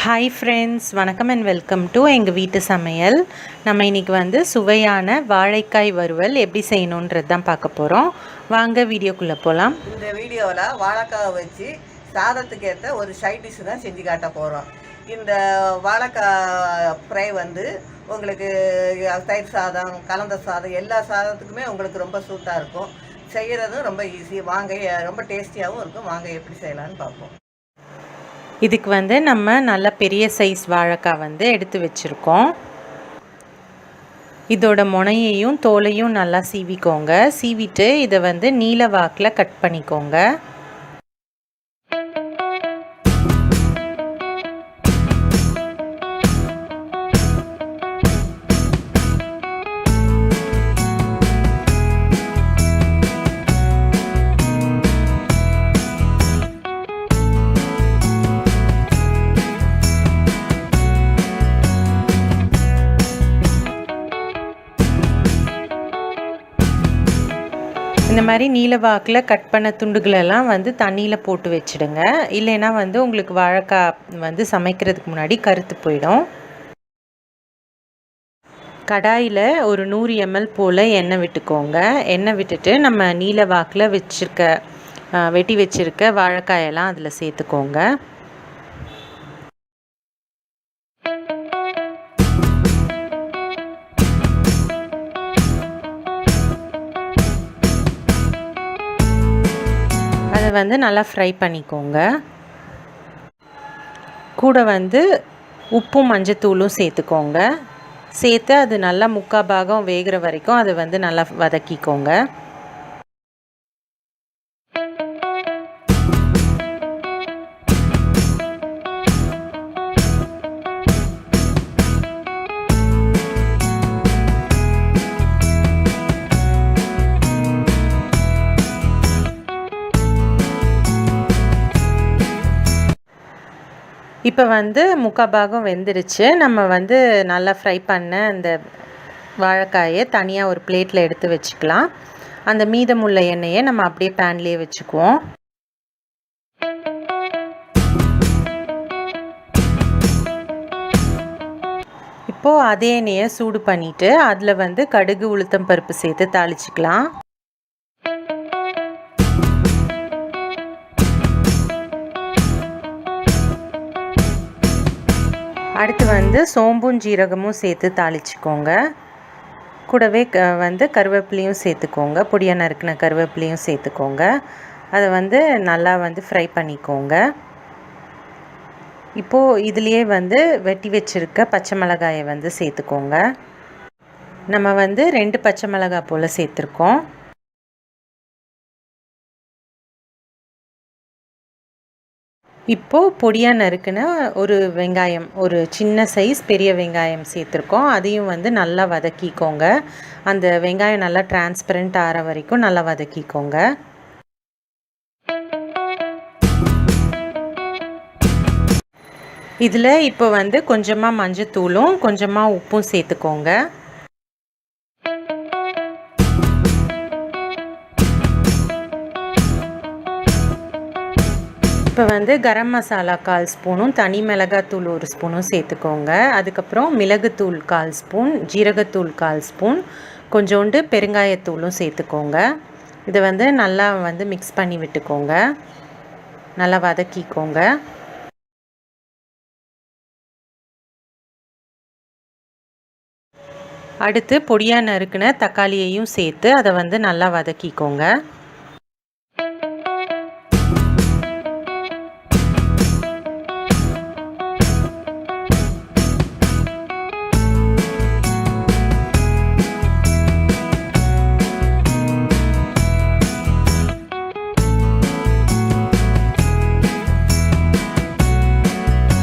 Hi friends, வணக்கம் and welcome to எங்கள் வீட்டு சமையல். நம்ம இன்றைக்கி வந்து சுவையான வாழைக்காய் வறுவல் எப்படி செய்யணுன்றது தான் பார்க்க போகிறோம். வாங்க வீடியோக்குள்ளே போகலாம். இந்த வீடியோவில் வாழைக்காய் வச்சு சாதத்துக்கு ஏற்ற ஒரு சைட் டிஷ் தான் செஞ்சு காட்ட போகிறோம். இந்த வாழைக்காய் ஃப்ரை வந்து உங்களுக்கு தயிர் சாதம், கலந்த சாதம், எல்லா சாதத்துக்குமே உங்களுக்கு ரொம்ப சூட்டாக இருக்கும். செய்கிறதும் ரொம்ப ஈஸி. வாங்க, ரொம்ப டேஸ்டியாகவும் இருக்கும். வாங்க எப்படி செய்யலான்னு பார்ப்போம். இதுக்கு வந்து நம்ம நல்ல பெரிய சைஸ் வாழைக்காய் வந்து எடுத்து வச்சுருக்கோம். இதோட முனையையும் தோலையும் நல்லா சீவிக்கோங்க. சீவிட்டு இதை வந்து நீல வாக்கில் கட் பண்ணிக்கோங்க. இந்த மாதிரி நீல வாக்கில் கட் பண்ண துண்டுகளெல்லாம் வந்து தண்ணியில் போட்டு வச்சுடுங்க. இல்லைன்னா வந்து உங்களுக்கு வாழைக்காய் வந்து சமைக்கிறதுக்கு முன்னாடி கருத்து போயிடும். கடாயில் ஒரு 100 ml போல் எண்ணெய் விட்டுக்கோங்க. எண்ணெய் விட்டுட்டு நம்ம நீல வாக்கில் வெட்டி வச்சுருக்க வாழைக்காயெல்லாம் அதில் சேர்த்துக்கோங்க. அதை வந்து நல்லா ஃப்ரை பண்ணிக்கோங்க. கூட வந்து உப்பும் மஞ்சத்தூளும் சேர்த்துக்கோங்க. சேர்த்து அது நல்லா 3/4 பாகம் வேகிற வரைக்கும் அதை வந்து நல்லா வதக்கிக்கோங்க. இப்போ வந்து 3/4 பாகம் வெந்துருச்சு. நம்ம வந்து நல்லா ஃப்ரை பண்ண அந்த வாழைக்காயை தனியாக ஒரு பிளேட்டில் எடுத்து வச்சுக்கலாம். அந்த மீதமுள்ள எண்ணெயை நம்ம அப்படியே பேன்லேயே வச்சுக்குவோம். இப்போது அதே எண்ணெயை சூடு பண்ணிவிட்டு அதில் வந்து கடுகு, உளுத்தம் பருப்பு சேர்த்து தாளிச்சிக்கலாம். அடுத்து வந்து சோம்பும் ஜீரகமும் சேர்த்து தாளிச்சிக்கோங்க. கூடவே வந்து கருவேப்பிலையும் சேர்த்துக்கோங்க. பொடியாக நறுக்கின கருவேப்பிலையும் சேர்த்துக்கோங்க. அதை வந்து நல்லா வந்து ஃப்ரை பண்ணிக்கோங்க. இப்போது இதுலேயே வந்து வெட்டி வச்சுருக்க பச்சை மிளகாயை வந்து சேர்த்துக்கோங்க. நம்ம வந்து 2 பச்சை மிளகாய் போல் சேர்த்துருக்கோம். இப்போது பொடியாக நறுக்குன ஒரு வெங்காயம், ஒரு சின்ன சைஸ் பெரிய வெங்காயம் சேர்த்துருக்கோம். அதையும் வந்து நல்லா வதக்கிக்கோங்க. அந்த வெங்காயம் நல்லா டிரான்ஸ்பரண்ட் ஆகிற வரைக்கும் நல்லா வதக்கிக்கோங்க. இதில் இப்போ வந்து கொஞ்சமாக மஞ்சத்தூளும் கொஞ்சமாக உப்பும் சேர்த்துக்கோங்க. இப்போ வந்து கரம் மசாலா 1/4 ஸ்பூனும் தனி மிளகாத்தூள் 1 ஸ்பூனும் சேர்த்துக்கோங்க. அதுக்கப்புறம் மிளகுத்தூள் 1/4 ஸ்பூன், ஜீரகத்தூள் 1/4 ஸ்பூன், கொஞ்சோண்டு பெருங்காயத்தூளும் சேர்த்துக்கோங்க. இதை வந்து நல்லா வந்து மிக்ஸ் பண்ணி விட்டுக்கோங்க. நல்லா வதக்கிக்கோங்க. அடுத்து பொடியாக நறுக்கின தக்காளியையும் சேர்த்து அதை வந்து நல்லா வதக்கிக்கோங்க.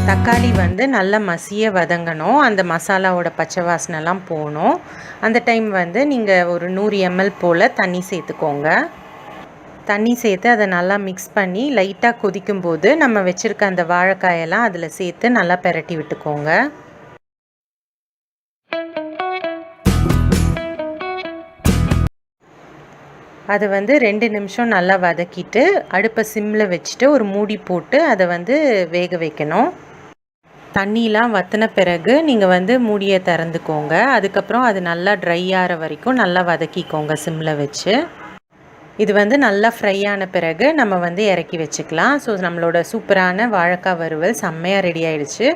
தக்காளி வந்து நல்லா மசிய வதங்கணும். அந்த மசாலாவோட பச்சை வாசனைலாம் போகணும். அந்த டைம் வந்து நீங்கள் ஒரு 100 ml போல் தண்ணி சேர்த்துக்கோங்க. தண்ணி சேர்த்து அதை நல்லா மிக்ஸ் பண்ணி லைட்டாக கொதிக்கும்போது நம்ம வச்சுருக்க அந்த வாழைக்காயெல்லாம் அதில் சேர்த்து நல்லா பெரட்டி விட்டுக்கோங்க. அதை வந்து 2 நிமிஷம் நல்லா வதக்கிட்டு அடுப்பை சிம்மில் வச்சுட்டு ஒரு மூடி போட்டு அதை வந்து வேக வைக்கணும். தண்ணிலாம் வற்றின பிறகு நீங்கள் வந்து மூடியை திறந்துக்கோங்க. அதுக்கப்புறம் அது நல்லா ட்ரை ஆகிற வரைக்கும் நல்லா வதக்கிக்கோங்க சிம்மில் வச்சு. இது வந்து நல்லா ஃப்ரை ஆன பிறகு நம்ம வந்து இறக்கி வச்சுக்கலாம். ஸோ நம்மளோட சூப்பரான வாழைக்காய் வறுவல் செம்மையாக ரெடி ஆகிடுச்சு.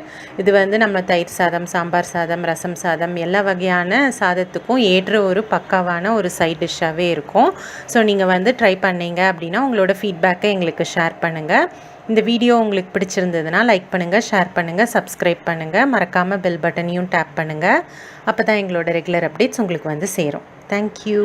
இது வந்து நம்ம தயிர் சாதம், சாம்பார் சாதம், ரசம் சாதம் எல்லா வகையான சாதத்துக்கும் ஏற்ற ஒரு பக்காவான ஒரு சைட் டிஷ்ஷாகவே இருக்கும். ஸோ நீங்கள் வந்து ட்ரை பண்ணீங்க அப்படின்னா உங்களோட ஃபீட்பேக்கை எங்களுக்கு ஷேர் பண்ணுங்கள். இந்த வீடியோ உங்களுக்கு பிடிச்சிருந்ததுன்னா லைக் பண்ணுங்கள், ஷேர் பண்ணுங்கள், சப்ஸ்கிரைப் பண்ணுங்கள். மறக்காமல் பெல் பட்டனையும் டேப் பண்ணுங்கள். அப்போ தான் எங்களோட ரெகுலர் அப்டேட்ஸ் உங்களுக்கு வந்து சேரும். தேங்க்யூ.